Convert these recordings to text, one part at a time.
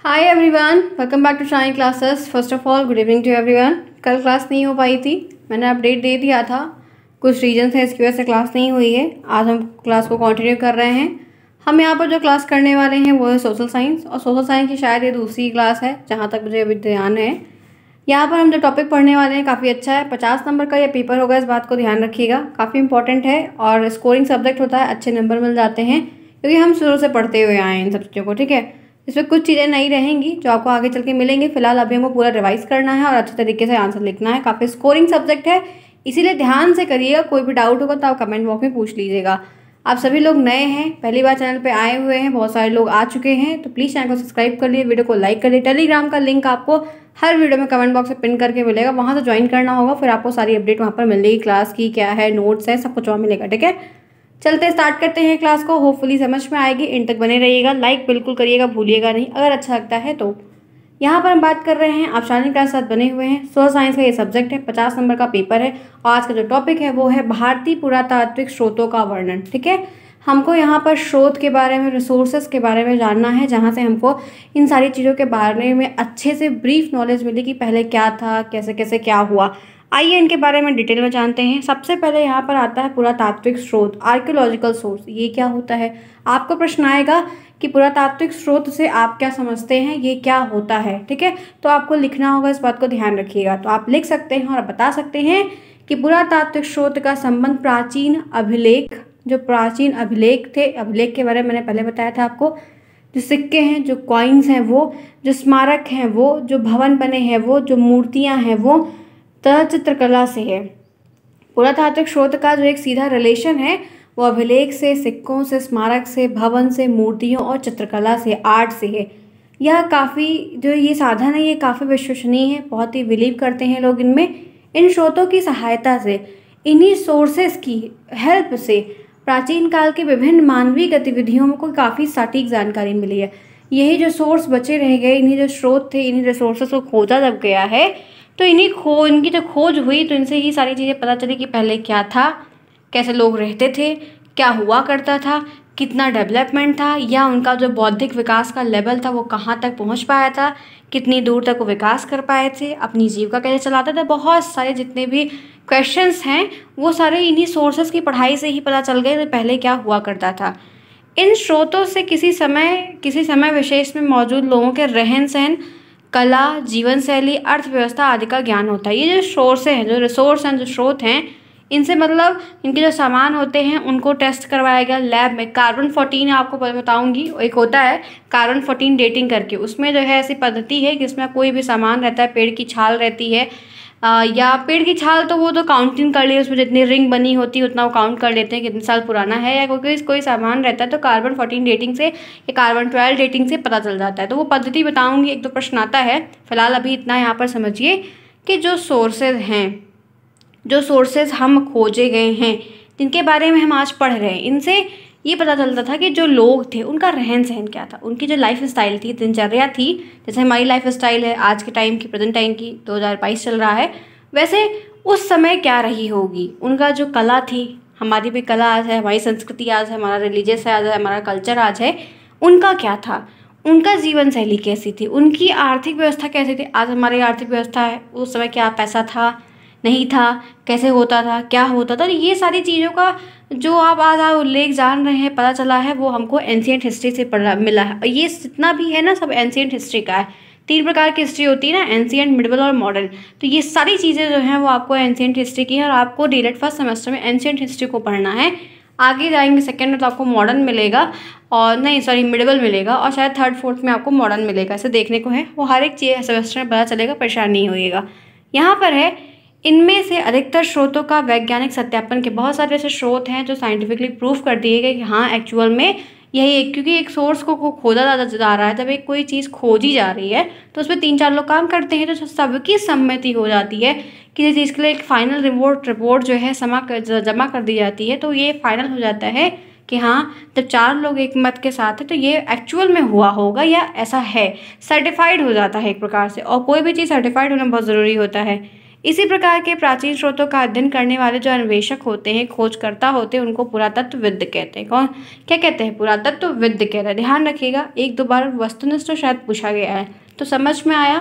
Hi everyone, welcome back to Shine classes. First of all good evening to everyone. कल class नहीं हो पाई थी, मैंने अपडेट दे दिया था, कुछ रीजन है इसकी वजह से क्लास नहीं हुई है। आज हम क्लास को कंटिन्यू कर रहे हैं। हम यहाँ पर जो क्लास करने वाले हैं वो है सोशल साइंस, और सोशल साइंस की शायद ये दूसरी क्लास है जहाँ तक मुझे अभी ध्यान है। यहाँ पर हम जो टॉपिक पढ़ने वाले हैं काफ़ी अच्छा है। 50 नंबर का ये पेपर होगा, इस बात को ध्यान रखिएगा, काफ़ी इंपॉर्टेंट है और स्कोरिंग सब्जेक्ट होता है, अच्छे नंबर मिल जाते हैं क्योंकि हम शुरू से पढ़ते हुए आए हैं इन सब चीज़ों को। ठीक है, इसमें कुछ चीज़ें नई रहेंगी जो आपको आगे चल के मिलेंगी। फिलहाल अभी हमको पूरा रिवाइज करना है और अच्छे तरीके से आंसर लिखना है। काफ़ी स्कोरिंग सब्जेक्ट है, इसीलिए ध्यान से करिएगा। कोई भी डाउट होगा तो आप कमेंट बॉक्स में पूछ लीजिएगा। आप सभी लोग नए हैं, पहली बार चैनल पे आए हुए हैं, बहुत सारे लोग आ चुके हैं, तो प्लीज़ चैनल को सब्सक्राइब कर लिए, वीडियो को लाइक कर लिए। टेलीग्राम का लिंक आपको हर वीडियो में कमेंट बॉक्स में पिन करके मिलेगा, वहाँ से ज्वाइन करना होगा। फिर आपको सारी अपडेट वहाँ पर मिलेगी, क्लास की क्या है, नोट्स है, सब कुछ वहाँ मिलेगा। ठीक है, चलते स्टार्ट करते हैं क्लास को। होपफुली समझ में आएगी, इन तक बने रहिएगा, लाइक बिल्कुल करिएगा, भूलिएगा नहीं अगर अच्छा लगता है तो। यहाँ पर हम बात कर रहे हैं, आप शालिनी क्लास साथ बने हुए हैं। सोशल साइंस का ये सब्जेक्ट है, 50 नंबर का पेपर है और आज का जो टॉपिक है वो है भारतीय पुरातात्विक स्रोतों का वर्णन। ठीक है, हमको यहाँ पर स्रोत के बारे में, रिसोर्सेज के बारे में जानना है, जहाँ से हमको इन सारी चीज़ों के बारे में अच्छे से ब्रीफ नॉलेज मिली कि पहले क्या था, कैसे कैसे क्या हुआ। आइए इनके बारे में डिटेल में जानते हैं। सबसे पहले यहाँ पर आता है पुरातात्विक स्रोत, आर्कियोलॉजिकल सोर्स। ये क्या होता है? आपको प्रश्न आएगा कि पुरातात्विक स्रोत से आप क्या समझते हैं, ये क्या होता है। ठीक है, तो आपको लिखना होगा, इस बात को ध्यान रखिएगा। तो आप लिख सकते हैं और बता सकते हैं कि पुरातात्विक स्रोत का संबंध प्राचीन अभिलेख, जो प्राचीन अभिलेख थे, अभिलेख के बारे में मैंने पहले बताया था आपको, जो सिक्के हैं, जो कॉइन्स हैं वो, जो स्मारक हैं वो, जो भवन बने हैं वो, जो मूर्तियाँ हैं वो, तथा चित्रकला से है। पुरातात्विक स्रोत का जो एक सीधा रिलेशन है वो अभिलेख से, सिक्कों से, स्मारक से, भवन से, मूर्तियों और चित्रकला से, आर्ट से है। यह काफ़ी जो ये साधन है ये काफ़ी विश्वसनीय है, बहुत ही बिलीव करते हैं लोग इनमें। इन स्रोतों की सहायता से, इन्हीं सोर्सेस की हेल्प से प्राचीन काल के विभिन्न मानवीय गतिविधियों को काफ़ी सटीक जानकारी मिली है। यही जो सोर्स बचे रह गए, इन्हीं जो स्रोत थे, इन्हीं रिसोर्सेस को खोजा जब गया है तो इनकी जो खोज हुई तो इनसे ही सारी चीज़ें पता चली कि पहले क्या था, कैसे लोग रहते थे, क्या हुआ करता था, कितना डेवलपमेंट था, या उनका जो बौद्धिक विकास का लेवल था वो कहाँ तक पहुँच पाया था, कितनी दूर तक वो विकास कर पाए थे, अपनी जीविका कैसे चलाते थे। बहुत सारे जितने भी क्वेश्चंस हैं वो सारे इन्हीं सोर्सेस की पढ़ाई से ही पता चल गए कि पहले क्या हुआ करता था। इन स्रोतों से किसी समय विशेष में मौजूद लोगों के रहन सहन, कला, जीवन शैली, अर्थव्यवस्था आदि का ज्ञान होता है। ये जो सोर्स हैं, जो रिसोर्स हैं, जो स्रोत हैं, इनसे मतलब इनके जो सामान होते हैं उनको टेस्ट करवाया गया लैब में। कार्बन 14 आपको बताऊंगी, एक होता है कार्बन 14 डेटिंग करके, उसमें जो है ऐसी पद्धति है कि इसमें कोई भी सामान रहता है, पेड़ की छाल रहती है, या पेड़ की छाल तो वो तो काउंटिंग कर लिए, उसमें जितनी रिंग बनी होती है उतना वो काउंट कर लेते हैं कितने साल पुराना है, या कोई सामान रहता है तो कार्बन 14 डेटिंग से या कार्बन 12 डेटिंग से पता चल जाता है। तो वो पद्धति बताऊंगी, एक तो प्रश्न आता है। फिलहाल अभी इतना यहाँ पर समझिए कि जो सोर्सेज हैं, जो सोर्सेज हम खोजे गए हैं, जिनके बारे में हम आज पढ़ रहे हैं, इनसे ये पता चलता था कि जो लोग थे उनका रहन सहन क्या था, उनकी जो लाइफ स्टाइल थी, दिनचर्या थी। जैसे हमारी लाइफ स्टाइल है आज के टाइम की, प्रेजेंट टाइम की, 2022 चल रहा है, वैसे उस समय क्या रही होगी। उनका जो कला थी, हमारी भी कला आज है, हमारी संस्कृति आज है, हमारा रिलीजियस आज है, हमारा कल्चर आज है, उनका क्या था, उनका जीवन शैली कैसी थी, उनकी आर्थिक व्यवस्था कैसी थी। आज हमारी आर्थिक व्यवस्था है, उस समय क्या पैसा था, नहीं था, कैसे होता था, क्या होता था। ये सारी चीज़ों का जो आप आज उल्लेख जान रहे हैं, पता चला है, वो हमको एंशिएंट हिस्ट्री से मिला है। और ये जितना भी है ना सब एंशिएंट हिस्ट्री का है। 3 प्रकार की हिस्ट्री होती है ना, एंशिएंट, मिडिवल और मॉडर्न। तो ये सारी चीज़ें जो हैं वो आपको एंशिएंट हिस्ट्री की है, और आपको डायरेक्ट फर्स्ट सेमेस्टर में एंशिएंट हिस्ट्री को पढ़ना है। आगे जाएंगे सेकेंड में तो आपको मॉडर्न मिलेगा, और नहीं सॉरी मिडिवल मिलेगा, और शायद थर्ड फोर्थ में आपको मॉडर्न मिलेगा। ऐसे देखने को है, वो हर एक चीज़ सेमेस्टर में पता चलेगा, परेशान नहीं होइएगा। यहाँ पर है, इनमें से अधिकतर स्रोतों का वैज्ञानिक सत्यापन के, बहुत सारे ऐसे स्रोत हैं जो साइंटिफिकली प्रूफ कर दिए गए कि हाँ एक्चुअल में यही एक, क्योंकि एक सोर्स को खोजा जा रहा है, जब एक कोई चीज़ खोजी जा रही है तो उसमें 3-4 लोग काम करते हैं, तो सबकी सम्मति हो जाती है किसी चीज़ के लिए। एक फाइनल रिपोर्ट जो है जमा कर दी जाती है, तो ये फाइनल हो जाता है कि हाँ जब 4 लोग एक मत के साथ हैं तो ये एक्चुअल में हुआ होगा या ऐसा है, सर्टिफाइड हो जाता है एक प्रकार से। और कोई भी चीज़ सर्टिफाइड होना बहुत ज़रूरी होता है। इसी प्रकार के प्राचीन स्रोतों का अध्ययन करने वाले जो अन्वेषक होते हैं, खोजकर्ता होते हैं, उनको पुरातत्वविद कहते हैं। कौन क्या कहते हैं? पुरातत्वविद कहते हैं। ध्यान रखिएगा, एक दो बार वस्तुनिष्ठ तो शायद पूछा गया है, तो समझ में आया,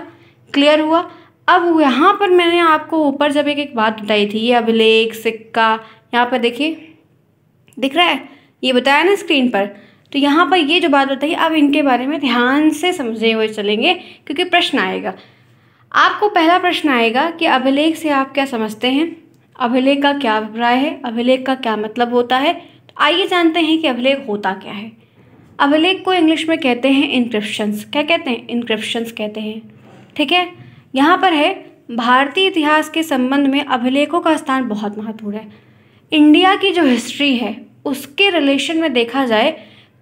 क्लियर हुआ। अब यहाँ पर मैंने आपको ऊपर जब एक बात बताई थी, ये अभिलेख, सिक्का, यहाँ पर देखिए दिख रहा है, ये बताया ना स्क्रीन पर। तो यहाँ पर ये जो बात बताई, अब इनके बारे में ध्यान से समझे हुए चलेंगे, क्योंकि प्रश्न आएगा। आपको पहला प्रश्न आएगा कि अभिलेख से आप क्या समझते हैं, अभिलेख का क्या अभिप्राय है, अभिलेख का क्या मतलब होता है। तो आइए जानते हैं कि अभिलेख होता क्या है। अभिलेख को इंग्लिश में कहते हैं इनक्रिप्शंस। क्या कहते हैं? इनक्रिप्शंस कहते हैं। ठीक है, यहाँ पर है भारतीय इतिहास के संबंध में अभिलेखों का स्थान बहुत महत्वपूर्ण है। इंडिया की जो हिस्ट्री है उसके रिलेशन में देखा जाए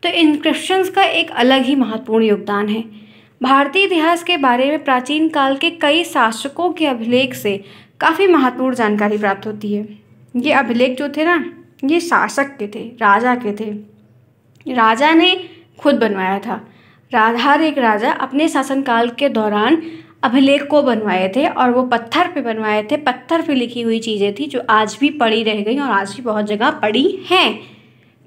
तो इनक्रिप्शंस का एक अलग ही महत्वपूर्ण योगदान है। भारतीय इतिहास के बारे में प्राचीन काल के कई शासकों के अभिलेख से काफ़ी महत्वपूर्ण जानकारी प्राप्त होती है। ये अभिलेख जो थे ना, ये शासक के थे, राजा के थे। राजा ने खुद बनवाया था। हर एक राजा अपने शासनकाल के दौरान अभिलेख को बनवाए थे, और वो पत्थर पे बनवाए थे। पत्थर पे लिखी हुई चीज़ें थी जो आज भी पड़ी रह गई और आज भी बहुत जगह पड़ी हैं।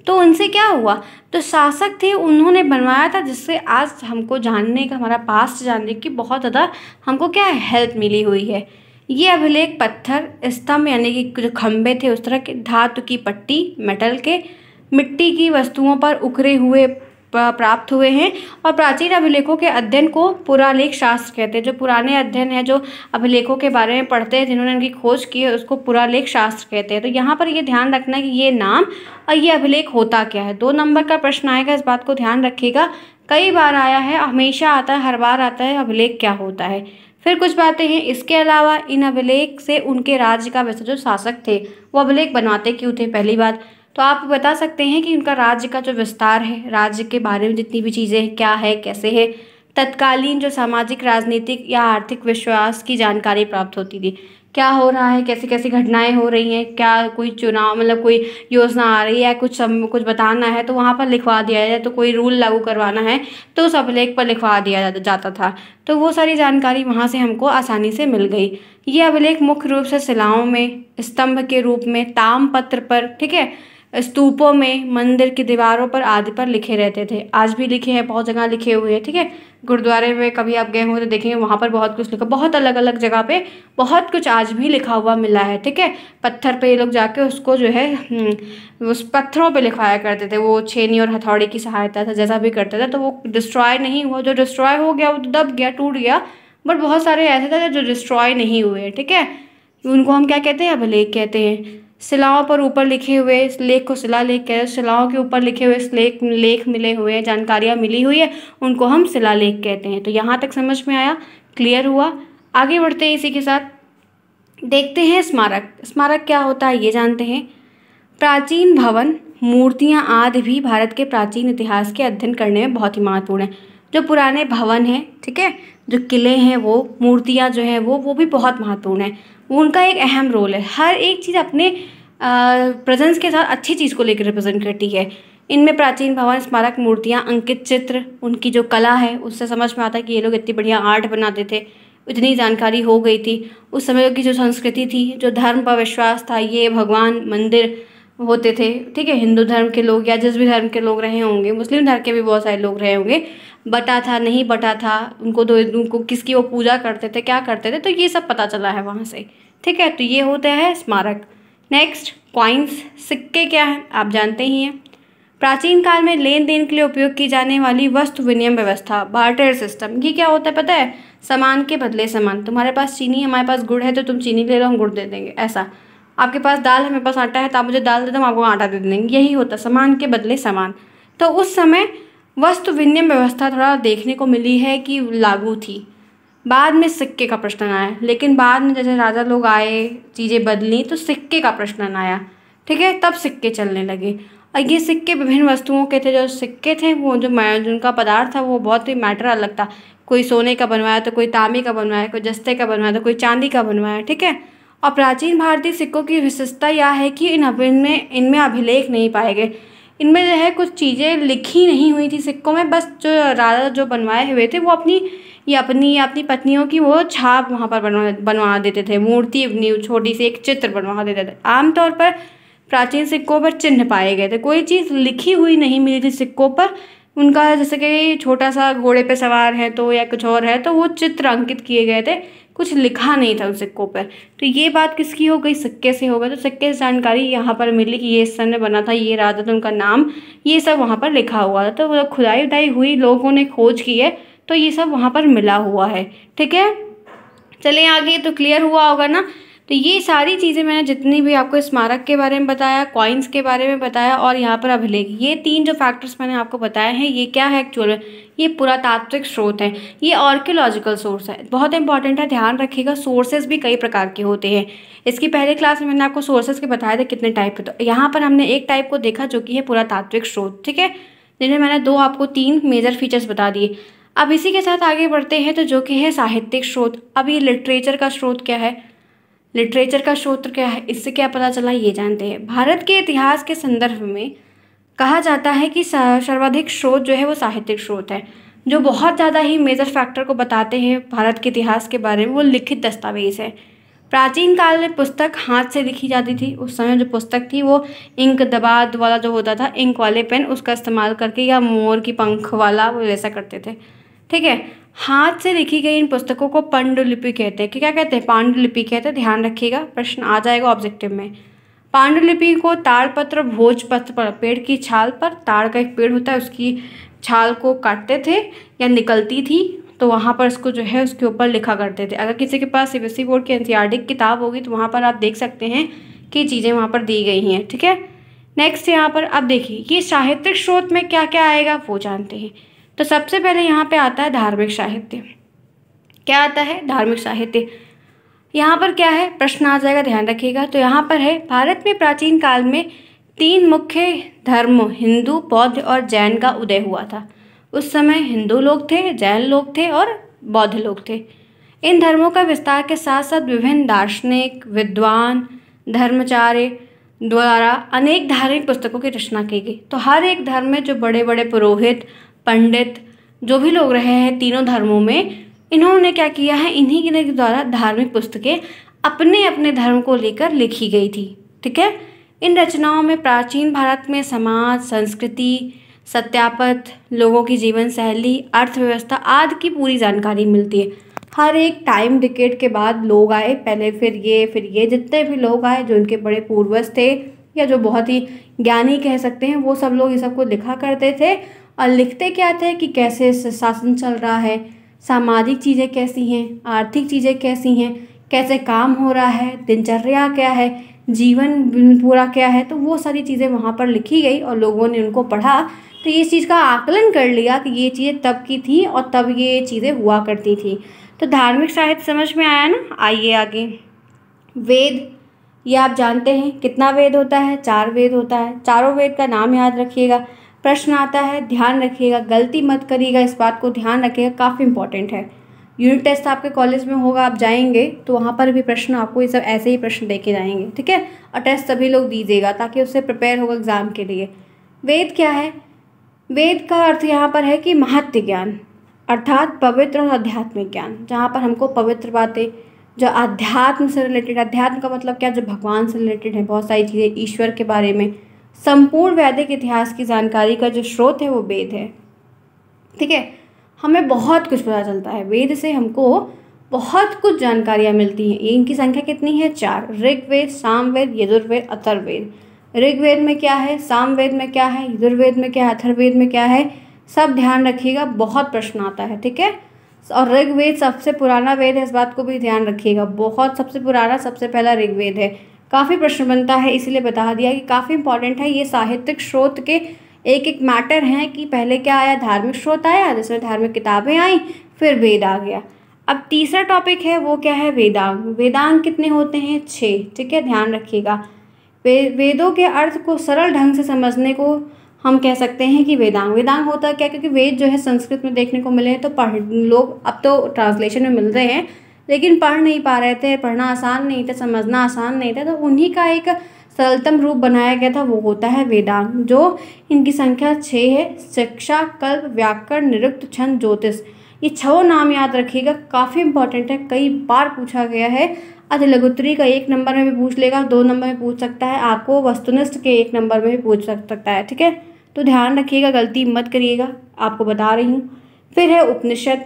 तो उनसे क्या हुआ, तो शासक थे, उन्होंने बनवाया था, जिससे आज हमको जानने का, हमारा पास्ट जानने की बहुत ज़्यादा हमको क्या है, हेल्प मिली हुई है। ये अभिलेख पत्थर, स्तंभ यानी कि जो खंभे थे उस तरह के, धातु की पट्टी, मेटल के, मिट्टी की वस्तुओं पर उकरे हुए प्राप्त हुए हैं। और प्राचीन अभिलेखों के अध्ययन को पुरालेख शास्त्र कहते हैं। जो पुराने अध्ययन है, जो अभिलेखों के बारे में पढ़ते हैं, जिन्होंने उनकी खोज की है, उसको पुरालेख शास्त्र कहते हैं। तो यहाँ पर ये ध्यान रखना कि ये नाम और ये अभिलेख होता क्या है। 2 नंबर का प्रश्न आएगा, इस बात को ध्यान रखिएगा। कई बार आया है, हमेशा आता है, हर बार आता है, अभिलेख क्या होता है। फिर कुछ बातें हैं इसके अलावा, इन अभिलेख से उनके राज्य का, वैसे जो शासक थे वो अभिलेख बनवाते क्यों थे, पहली बात तो आप बता सकते हैं कि उनका राज्य का जो विस्तार है, राज्य के बारे में जितनी भी चीज़ें क्या है, कैसे है, तत्कालीन जो सामाजिक, राजनीतिक या आर्थिक विश्वास की जानकारी प्राप्त होती थी। क्या हो रहा है, कैसी कैसी घटनाएं हो रही हैं, क्या कोई चुनाव, मतलब कोई योजना आ रही है, कुछ बताना है तो वहाँ पर लिखवा दिया जाए। तो कोई रूल लागू करवाना है तो उस अभिलेख पर लिखवा दिया जाता था। तो वो सारी जानकारी वहाँ से हमको आसानी से मिल गई। ये अभिलेख मुख्य रूप से शिलाओं में, स्तंभ के रूप में, ताम्रपत्र पर, ठीक है, स्तूपों में, मंदिर की दीवारों पर आदि पर लिखे रहते थे। आज भी लिखे हैं, बहुत जगह लिखे हुए हैं। ठीक है, गुरुद्वारे में कभी आप गए हो तो देखेंगे वहाँ पर बहुत कुछ लिखा, बहुत अलग अलग जगह पे बहुत कुछ आज भी लिखा हुआ मिला है। ठीक है, पत्थर पे ये लोग जाके उसको जो है उस पत्थरों पे लिखवाया करते थे। वो छेनी और हथौड़े की सहायता से जैसा भी करते थे, तो वो डिस्ट्रॉय नहीं हुआ। जो डिस्ट्रॉय हो गया वो तो दब गया, टूट गया, बट बहुत सारे ऐसे थे जो डिस्ट्रॉय नहीं हुए। ठीक है, उनको हम क्या कहते हैं, अभिलेख कहते हैं। शिलाओं पर ऊपर लिखे हुए इस लेख को शिलालेख कहते हैं। शिलाओं के ऊपर लिखे हुए इस लेख मिले हुए हैं, जानकारियाँ मिली हुई है, उनको हम शिलालेख कहते हैं। तो यहाँ तक समझ में आया, क्लियर हुआ। आगे बढ़ते हैं, इसी के साथ देखते हैं स्मारक। स्मारक क्या होता है ये जानते हैं। प्राचीन भवन, मूर्तियाँ आदि भी भारत के प्राचीन इतिहास के अध्ययन करने में बहुत ही महत्वपूर्ण है। जो पुराने भवन हैं, ठीक है, जो किले हैं, वो मूर्तियाँ जो हैं वो भी बहुत महत्वपूर्ण है। उनका एक अहम रोल है। हर एक चीज़ अपने प्रेजेंस के साथ अच्छी चीज़ को लेकर रिप्रेजेंट करती है। इनमें प्राचीन भवन, स्मारक, मूर्तियाँ, अंकित चित्र, उनकी जो कला है उससे समझ में आता है कि ये लोग इतनी बढ़िया आर्ट बनाते थे। इतनी जानकारी हो गई थी उस समय की, जो संस्कृति थी, जो धर्म पर विश्वास था, ये भगवान मंदिर होते थे। ठीक है, हिंदू धर्म के लोग या जिस भी धर्म के लोग रहे होंगे, मुस्लिम धर्म के भी बहुत सारे लोग रहे होंगे, बटा था नहीं बटा था, उनको किसकी वो पूजा करते थे, क्या करते थे, तो ये सब पता चला है वहाँ से। ठीक है, तो ये होता है स्मारक। नेक्स्ट, कॉइन्स, सिक्के क्या है आप जानते ही हैं। प्राचीन काल में लेन देन के लिए उपयोग की जाने वाली वस्तु विनिमय व्यवस्था, बार्टर सिस्टम। ये क्या होता है पता है, सामान के बदले सामान। तुम्हारे पास चीनी है, हमारे पास गुड़ है, तो तुम चीनी ले लो, हम गुड़ दे देंगे, ऐसा। आपके पास दाल है, मेरे पास आटा है, तो आप मुझे दाल दे दो, हम आपको आटा दे देंगे। यही होता, सामान के बदले सामान। तो उस समय वस्तु विनिमय व्यवस्था थोड़ा देखने को मिली है कि लागू थी। बाद में सिक्के का प्रश्न आया, लेकिन बाद में जैसे राजा लोग आए, चीज़ें बदली, तो सिक्के का प्रश्न आया। ठीक है, तब सिक्के चलने लगे। और ये सिक्के विभिन्न वस्तुओं के थे। जो सिक्के थे वो जिनका पदार्थ था वो बहुत ही मैटर अलग था। कोई सोने का बनवाया तो कोई तांबे का बनवाया, कोई जस्ते का बनवाया तो कोई चांदी का बनवाया। ठीक है, और प्राचीन भारतीय सिक्कों की विशेषता यह है कि इनमें अभिलेख नहीं पाए गए। इनमें जो है कुछ चीज़ें लिखी नहीं हुई थी सिक्कों में, बस जो राजा जो बनवाए हुए थे वो अपनी या अपनी पत्नियों की वो छाप वहाँ पर बनवा देते थे, मूर्ति अपनी छोटी सी एक चित्र बनवा देते थे। आमतौर पर प्राचीन सिक्कों पर चिन्ह पाए गए थे, कोई चीज़ लिखी हुई नहीं मिली थी सिक्कों पर उनका, जैसे कि छोटा सा घोड़े पे सवार है तो या कुछ और है तो वो चित्र अंकित किए गए थे, कुछ लिखा नहीं था उन सिक्कों पर। तो ये बात किसकी हो गई, सिक्के से हो गई। तो सिक्के से जानकारी यहाँ पर मिली कि ये इस समय बना था, ये राजा था, उनका नाम, ये सब वहाँ पर लिखा हुआ था। तो वो खुदाई उदाई हुई, लोगों ने खोज की है तो ये सब वहाँ पर मिला हुआ है। ठीक है, चलिए आगे, तो क्लियर हुआ होगा ना। तो ये सारी चीज़ें मैंने जितनी भी आपको स्मारक के बारे में बताया, कॉइन्स के बारे में बताया और यहाँ पर अभिलेख, ये 3 जो फैक्टर्स मैंने आपको बताए हैं, ये क्या है एक्चुअल में, ये पुरातात्विक स्रोत है, ये आर्कियोलॉजिकल सोर्स है। बहुत इंपॉर्टेंट है, ध्यान रखिएगा। सोर्सेज भी कई प्रकार के होते हैं। इसकी पहले क्लास में मैंने आपको सोर्सेज के बताए थे कितने टाइप के, तो यहाँ पर हमने एक टाइप को देखा जो कि है पुरातात्विक स्रोत। ठीक है, जिन्हें मैंने आपको 3 मेजर फीचर्स बता दिए। अब इसी के साथ आगे बढ़ते हैं तो जो कि है साहित्यिक स्रोत। अब ये लिटरेचर का स्रोत क्या है, लिटरेचर का स्रोत क्या है, इससे क्या पता चला ये जानते हैं। भारत के इतिहास के संदर्भ में कहा जाता है कि सर्वाधिक स्रोत जो है वो साहित्यिक स्रोत है। जो बहुत ज़्यादा ही मेजर फैक्टर को बताते हैं भारत के इतिहास के बारे में, वो लिखित दस्तावेज है। प्राचीन काल में पुस्तक हाथ से लिखी जाती थी। उस समय जो पुस्तक थी वो इंक दबाद वाला जो होता था, इंक वाले पेन, उसका इस्तेमाल करके, या मोर की पंख वाला, वो वैसा करते थे। ठीक है, हाथ से लिखी गई इन पुस्तकों को पांडुलिपि कहते हैं। क्या कहते हैं, पांडुलिपि कहते हैं। ध्यान रखिएगा, प्रश्न आ जाएगा ऑब्जेक्टिव में। पांडुलिपि को ताड़पत्र, भोजपत्र पर, पेड़ की छाल पर, ताड़ का एक पेड़ होता है, उसकी छाल को काटते थे या निकलती थी तो वहाँ पर इसको जो है उसके ऊपर लिखा करते थे। अगर किसी के पास सीबीएसई बोर्ड की एनसीईआरटी की किताब होगी तो वहाँ पर आप देख सकते हैं कि चीज़ें वहाँ पर दी गई हैं। ठीक है, नेक्स्ट यहाँ पर अब देखिए, ये साहित्यिक स्रोत में क्या क्या आएगा वो जानते हैं। तो सबसे पहले यहाँ पे आता है धार्मिक साहित्य। क्या आता है, धार्मिक साहित्य। यहाँ पर क्या है, प्रश्न आ जाएगा, ध्यान रखिएगा। तो यहाँ पर है, भारत में प्राचीन काल में 3 मुख्य धर्मों, हिंदू, बौद्ध और जैन का उदय हुआ था। उस समय हिंदू लोग थे, जैन लोग थे और बौद्ध लोग थे। इन धर्मों का विस्तार के साथ साथ विभिन्न दार्शनिक, विद्वान, धर्माचार्य द्वारा अनेक धार्मिक पुस्तकों की रचना की गई। तो हर एक धर्म में जो बड़े बड़े पुरोहित, पंडित, जो भी लोग रहे हैं तीनों धर्मों में, इन्होंने क्या किया है, इन्हीं के द्वारा धार्मिक पुस्तकें अपने अपने धर्म को लेकर लिखी गई थी। ठीक है, इन रचनाओं में प्राचीन भारत में समाज, संस्कृति, सत्यापन, लोगों की जीवन शैली, अर्थव्यवस्था आदि की पूरी जानकारी मिलती है। हर एक टाइम डिकेड के बाद लोग आए, पहले फिर ये जितने भी लोग आए जो उनके बड़े पूर्वज थे या जो बहुत ही ज्ञानी कह सकते हैं, वो सब लोग ये सब को लिखा करते थे। और लिखते क्या थे कि कैसे शासन चल रहा है, सामाजिक चीज़ें कैसी हैं, आर्थिक चीज़ें कैसी हैं, कैसे काम हो रहा है, दिनचर्या क्या है, जीवन पूरा क्या है। तो वो सारी चीज़ें वहाँ पर लिखी गई और लोगों ने उनको पढ़ा तो ये चीज़ का आकलन कर लिया कि ये चीज़ें तब की थी और तब ये चीज़ें हुआ करती थी। तो धार्मिक साहित्य समझ में आया ना। आइए आगे, वेद, ये आप जानते हैं कितना वेद होता है, 4 वेद होता है। चारों वेद का नाम याद रखिएगा, प्रश्न आता है, ध्यान रखिएगा, गलती मत करिएगा, इस बात को ध्यान रखिएगा, काफ़ी इंपॉर्टेंट है। यूनिट टेस्ट आपके कॉलेज में होगा, आप जाएंगे तो वहाँ पर भी प्रश्न आपको ये सब ऐसे ही प्रश्न देके जाएंगे। ठीक है, और टेस्ट सभी लोग दीजिएगा ताकि उससे प्रिपेयर होगा एग्ज़ाम के लिए। वेद क्या है, वेद का अर्थ यहाँ पर है कि महत्व ज्ञान, अर्थात पवित्र और आध्यात्मिक ज्ञान, जहाँ पर हमको पवित्र बातें जो अध्यात्म से रिलेटेड, अध्यात्म का मतलब क्या, जो भगवान से रिलेटेड है, बहुत सारी चीज़ें ईश्वर के बारे में, संपूर्ण वैदिक इतिहास की जानकारी का जो स्रोत है वो वेद है। ठीक है, हमें बहुत कुछ पता चलता है वेद से, हमको बहुत कुछ जानकारियाँ मिलती हैं। इनकी संख्या कितनी है, 4। ऋग्वेद, सामवेद, यजुर्वेद, अथर्ववेद। ऋग्वेद में क्या है, सामवेद में क्या है, यजुर्वेद में क्या है, अथर्ववेद में क्या है, सब ध्यान रखिएगा, बहुत प्रश्न आता है। ठीक है, और ऋग्वेद सबसे पुराना वेद है, इस बात को भी ध्यान रखिएगा, बहुत सबसे पुराना, सबसे पहला ऋग्वेद है। काफ़ी प्रश्न बनता है, इसीलिए बता दिया कि काफ़ी इंपॉर्टेंट है। ये साहित्यिक स्रोत के एक एक मैटर हैं कि पहले क्या आया, धार्मिक स्रोत आया जिसमें धार्मिक किताबें आई, फिर वेद आ गया। अब तीसरा टॉपिक है वो क्या है, वेदांग। वेदांग कितने होते हैं, 6। ठीक है, ध्यान रखिएगा। वेदों के अर्थ को सरल ढंग से समझने को हम कह सकते हैं कि वेदांग। वेदांग होता क्या, क्योंकि वेद जो है संस्कृत में देखने को मिले हैं, तो लोग अब तो ट्रांसलेशन में मिल रहे हैं, लेकिन पढ़ नहीं पा रहे थे, पढ़ना आसान नहीं था, समझना आसान नहीं था, तो उन्हीं का एक सरलतम रूप बनाया गया था वो होता है वेदांग, जो इनकी संख्या 6 है। शिक्षा, कल्प, व्याकरण, निरुक्त, छंद, ज्योतिष, ये 6 नाम याद रखिएगा, काफ़ी इंपॉर्टेंट है, कई बार पूछा गया है। अति लघुत्तरी का 1 नंबर में भी पूछ लेगा, 2 नंबर में पूछ सकता है, आपको वस्तुनिष्ठ के 1 नंबर में भी पूछ सकता है। ठीक है, तो ध्यान रखिएगा, गलती मत करिएगा, आपको बता रही हूँ। फिर है उपनिषद,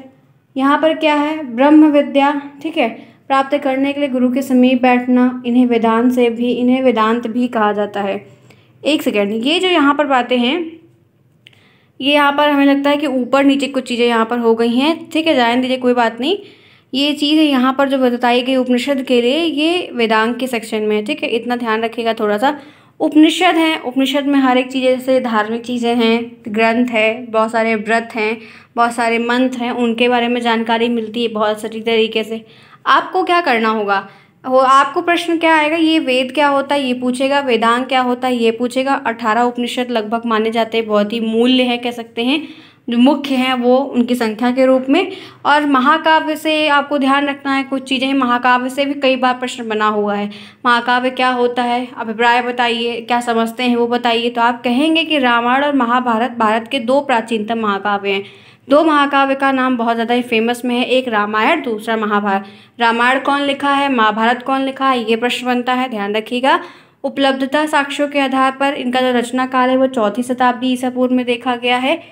यहाँ पर क्या है, ब्रह्म विद्या, ठीक है, प्राप्त करने के लिए गुरु के समीप बैठना, इन्हें वेदांत भी कहा जाता है। एक सेकेंड, ये जो यहाँ पर बातें हैं, ये यहाँ पर हमें लगता है कि ऊपर नीचे कुछ चीज़ें यहाँ पर हो गई हैं, ठीक है, जाने दीजिए, कोई बात नहीं। ये चीज़ यहाँ पर जो बताई गई उपनिषद के लिए, ये वेदांग के सेक्शन में है, ठीक है, इतना ध्यान रखिएगा थोड़ा सा। उपनिषद है, उपनिषद में हर एक चीज़, जैसे धार्मिक चीज़ें हैं, ग्रंथ है, बहुत सारे व्रत हैं, बहुत सारे मंत्र हैं, उनके बारे में जानकारी मिलती है बहुत सटीक तरीके से। आपको क्या करना होगा, आपको प्रश्न क्या आएगा, ये वेद क्या होता है ये पूछेगा, वेदांग क्या होता है ये पूछेगा। 18 उपनिषद लगभग माने जाते हैं, बहुत ही मूल्य है कह सकते हैं, जो मुख्य हैं वो उनकी संख्या के रूप में। और महाकाव्य से आपको ध्यान रखना है, कुछ चीज़ें महाकाव्य से भी कई बार प्रश्न बना हुआ है। महाकाव्य क्या होता है, अभिप्राय बताइए, क्या समझते हैं वो बताइए। तो आप कहेंगे कि रामायण और महाभारत भारत के 2 प्राचीनतम महाकाव्य हैं। 2 महाकाव्य का नाम बहुत ज़्यादा ही फेमस में है, एक रामायण, दूसरा महाभारत। रामायण कौन लिखा है, महाभारत कौन लिखा है, ये प्रश्न बनता है, ध्यान रखिएगा। उपलब्धता साक्ष्यों के आधार पर इनका जो रचना काल है वो 4वीं शताब्दी ईसा पूर्व में देखा गया है।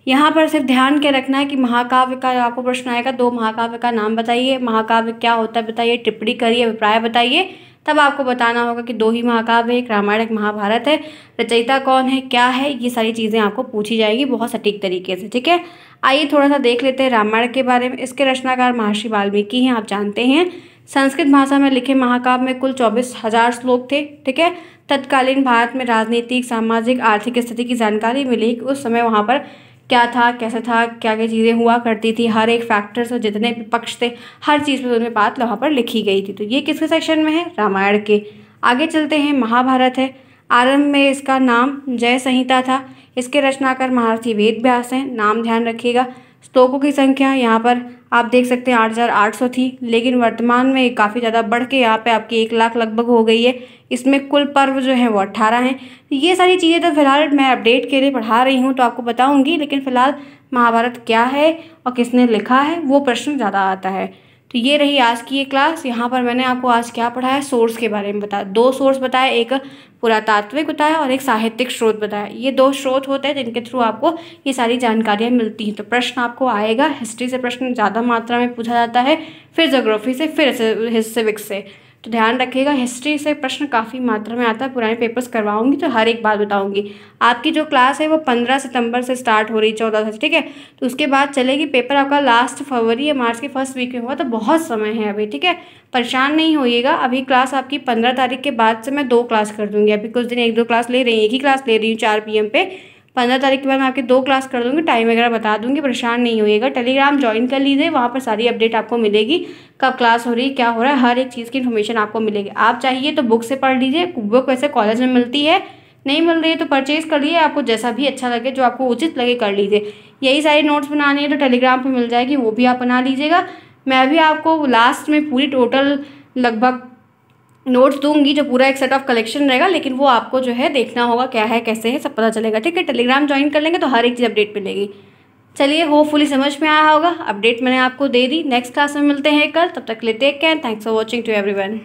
यहाँ पर सिर्फ ध्यान के रखना है कि महाकाव्य का आपको प्रश्न आएगा, 2 महाकाव्य का नाम बताइए, महाकाव्य क्या होता है बताइए, टिप्पणी करिए, अभिप्राय बताइए। तब आपको बताना होगा कि 2 ही महाकाव्य, एक रामायण एक महाभारत है, रचयिता कौन है, क्या है, ये सारी चीज़ें आपको पूछी जाएगी बहुत सटीक तरीके से। ठीक है, आइए थोड़ा सा देख लेते हैं रामायण के बारे में। इसके रचनाकार महर्षि वाल्मीकि हैं, आप जानते हैं। संस्कृत भाषा में लिखे महाकाव्य में कुल 24,000 श्लोक थे। ठीक है, तत्कालीन भारत में राजनीतिक, सामाजिक, आर्थिक स्थिति की जानकारी मिली कि उस समय वहाँ पर क्या था, कैसा था, क्या क्या चीज़ें हुआ करती थी, हर एक फैक्टर्स और जितने भी पक्ष थे, हर चीज़ पर उनमें बात वहाँ पर लिखी गई थी। तो ये किसके सेक्शन में है, रामायण के। आगे चलते हैं, महाभारत है। आरंभ में इसका नाम जय संहिता था। इसके रचनाकार महर्षि वेद व्यास हैं, नाम ध्यान रखिएगा। श्लोकों की संख्या यहाँ पर आप देख सकते हैं 8,800 थी, लेकिन वर्तमान में काफ़ी ज़्यादा बढ़ के यहाँ पे आपकी 1 लाख लगभग हो गई है। इसमें कुल पर्व जो है वो 18 हैं। ये सारी चीज़ें तो फिलहाल मैं अपडेट के लिए पढ़ा रही हूँ, तो आपको बताऊँगी, लेकिन फिलहाल महाभारत क्या है और किसने लिखा है वो प्रश्न ज़्यादा आता है। तो ये रही आज की ये क्लास। यहाँ पर मैंने आपको आज क्या पढ़ाया, सोर्स के बारे में बताया, 2 सोर्स बताया, एक पुरातात्विक बताया और एक साहित्यिक स्रोत बताया। ये 2 स्रोत होते हैं जिनके थ्रू आपको ये सारी जानकारियाँ मिलती हैं। तो प्रश्न आपको आएगा, हिस्ट्री से प्रश्न ज़्यादा मात्रा में पूछा जाता है, फिर ज्योग्राफी से, फिर सिविक्स से। तो ध्यान रखिएगा, हिस्ट्री से प्रश्न काफ़ी मात्रा में आता है। पुराने पेपर्स करवाऊंगी तो हर एक बात बताऊंगी। आपकी जो क्लास है वो 15 सितंबर से स्टार्ट हो रही, 14 से, ठीक है, तो उसके बाद चलेगी। पेपर आपका लास्ट फरवरी या मार्च के फर्स्ट वीक में हुआ, तो बहुत समय है अभी। ठीक है, परेशान नहीं होइएगा। अभी क्लास आपकी 15 तारीख के बाद से मैं 2 क्लास कर दूँगी। अभी कुछ दिन 1-2 क्लास ले रही हूँ, एक ही क्लास ले रही हूँ 4 PM पे। 15 तारीख के बाद मैं आपकी 2 क्लास कर दूँगी, टाइम वगैरह बता दूँगी, परेशान नहीं होइएगा। टेलीग्राम ज्वाइन कर लीजिए, वहाँ पर सारी अपडेट आपको मिलेगी, कब क्लास हो रही है, क्या हो रहा है, हर एक चीज़ की इन्फॉर्मेशन आपको मिलेगी। आप चाहिए तो बुक से पढ़ लीजिए, बुक वैसे कॉलेज में मिलती है, नहीं मिल रही है तो परचेज़ कर लिए, आपको जैसा भी अच्छा लगे, जो आपको उचित लगे कर लीजिए। यही सारी नोट्स बनानी है तो टेलीग्राम पर मिल जाएगी, वो भी आप बना लीजिएगा। मैं भी आपको लास्ट में पूरी टोटल लगभग नोट्स दूंगी, जो पूरा एक सेट ऑफ कलेक्शन रहेगा, लेकिन वो आपको जो है देखना होगा क्या है कैसे है, सब पता चलेगा। ठीक है, टेलीग्राम ज्वाइन कर लेंगे तो हर एक चीज़ अपडेट मिलेगी। चलिए, होपफुली समझ में आया होगा, अपडेट मैंने आपको दे दी। नेक्स्ट क्लास में मिलते हैं कल, तब तक के लिए take care, thanks for watching to everyone.